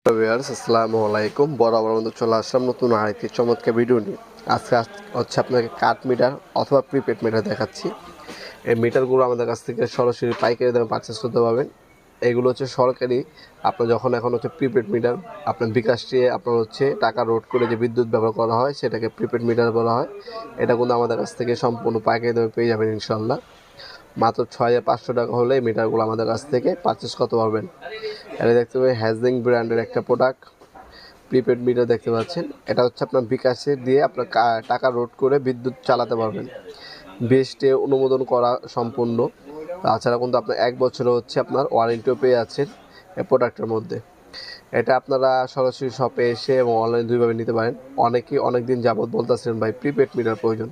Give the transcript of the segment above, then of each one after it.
Viewers আসসালামু আলাইকুম। বরাবর মতো চলে আসলাম নতুন আরেকটি চমৎকার ভিডিও নিয়ে। আজকে হচ্ছে আপনাকে কাট মিটার অথবা প্রিপেড মিটার দেখাচ্ছি। এই মিটারগুলো আমাদের কাছ থেকে সরাসরি পাইকারি দামে পারচেস করতে পারবেন। এগুলো হচ্ছে সরকারি। আপনার যখন এখন হচ্ছে প্রিপেড মিটার আপনার বিকাশ দিয়ে আপনার হচ্ছে টাকা রোড করে যে বিদ্যুৎ ব্যবহার করা হয় সেটাকে প্রিপেড মিটার বলা হয়। এটা কিন্তু আমাদের কাছ থেকে সম্পূর্ণ পাইকারি দামে পেয়ে যাবেন ইনশাল্লাহ। মাত্র 6,500 টাকা হলে এই মিটারগুলো আমাদের কাছ থেকে পারচেস করতে পারবেন। এটা দেখতে পাবেন হ্যাজলিং ব্র্যান্ডের একটা প্রোডাক্ট প্রিপেড মিটার দেখতে পাচ্ছেন। এটা হচ্ছে আপনার বিকাশে দিয়ে আপনার টাকা রোড করে বিদ্যুৎ চালাতে পারবেন। বিএসটি অনুমোদন করা সম্পূর্ণ। তাছাড়া কিন্তু আপনার 1 বছরে হচ্ছে আপনার ওয়ারেন্টিও পেয়ে যাচ্ছেন এই প্রোডাক্টের মধ্যে। এটা আপনারা সরাসরি শপে এসে এবং অনলাইনে দুইভাবে নিতে পারেন। অনেকেই অনেক দিন যাবৎ বলতেছিলেন ভাই প্রিপেড মিটার প্রয়োজন,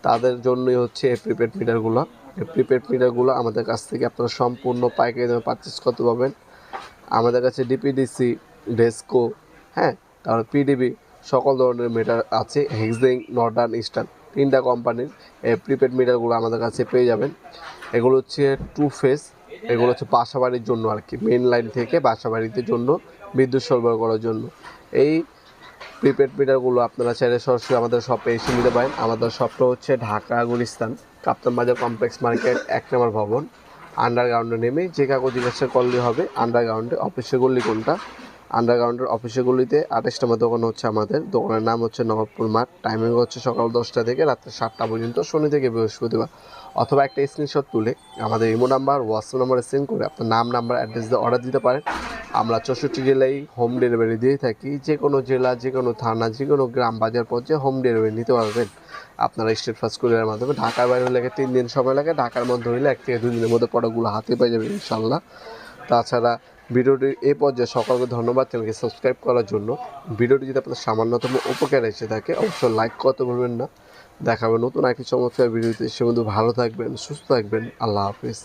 তাদের জন্যই হচ্ছে এই প্রিপেড মিটারগুলো। এই প্রিপেড মিটারগুলো আমাদের কাছ থেকে আপনারা সম্পূর্ণ পাইকারি দামে পারচেস করতে পারবেন। আমাদের কাছে ডিপিডিসি, ডেস্কো, হ্যাঁ, তারপর পিডিবি সকল ধরনের মিটার আছে। হেক্সিং, নর্দার্ন, ইস্টার্ন 3টা কোম্পানির এই প্রিপেড মিটারগুলো আমাদের কাছে পেয়ে যাবেন। এগুলো হচ্ছে 2 ফেজ। এগুলো হচ্ছে বাসাবাড়ির জন্য আর কি, মেন লাইন থেকে বাসাবাড়িতে জন্য বিদ্যুৎ সরবরাহ করার জন্য। এই প্রিপেড মিটারগুলো আপনারা চাইলে সরাসরি আমাদের শপে এসে নিতে পারেন। আমাদের শপটা হচ্ছে ঢাকা গুলিস্তান কাপ্তান বাজার কমপ্লেক্স মার্কেট 1 নম্বর ভবন। আন্ডারগ্রাউন্ডে নেমে যে কাগজ জিজ্ঞাসা করলে হবে আন্ডারগ্রাউন্ডে অফিসের গল্লি কোনটা। আন্ডারগ্রাউন্ডের অফিসের গলিতে 28 নম্বর দোকান হচ্ছে আমাদের। দোকানের নাম হচ্ছে নবাবপুর মাঠ। টাইমিং হচ্ছে সকাল 10টা থেকে রাত্রে 7টা পর্যন্ত, শনি থেকে বৃহস্পতিবার। অথবা একটা স্ক্রিনশট তুলে আমাদের ইমো নাম্বার, হোয়াটসঅ্যাপ নাম্বারে সেন্ড করে আপনার নাম, নাম্বার, অ্যাড্রেস দিয়ে অর্ডার দিতে পারেন। আমরা 64 জেলায় হোম ডেলিভারি দিয়ে থাকি। যে কোনো জেলা, যে কোনো থানা, যে কোনো গ্রাম বাজার পর্যায়ে হোম ডেলিভারি নিতে পারবেন আপনারা স্টেট ফার্স্ট কুরিয়ারের মাধ্যমে। ঢাকার বাইরে হলে 3 দিন সময় লাগে, ঢাকার মধ্যে হলে 1 থেকে 2 দিনের মধ্যে প্রোডাক্টগুলো হাতে পেয়ে যাবেন ইনশাল্লাহ। তাছাড়া ভিডিওটির এই পর্যায়ে সকলকে ধন্যবাদ চ্যানেলকে সাবস্ক্রাইব করার জন্য। ভিডিওটি যদি আপনার সামান্যতম উপকার এসে থাকে অবশ্যই লাইক করতে ভুলবেন না। দেখাবেন নতুন একটি চমৎকার ভিডিওতে। সে মধ্যে ভালো থাকবেন, সুস্থ থাকবেন। আল্লাহ হাফিজ।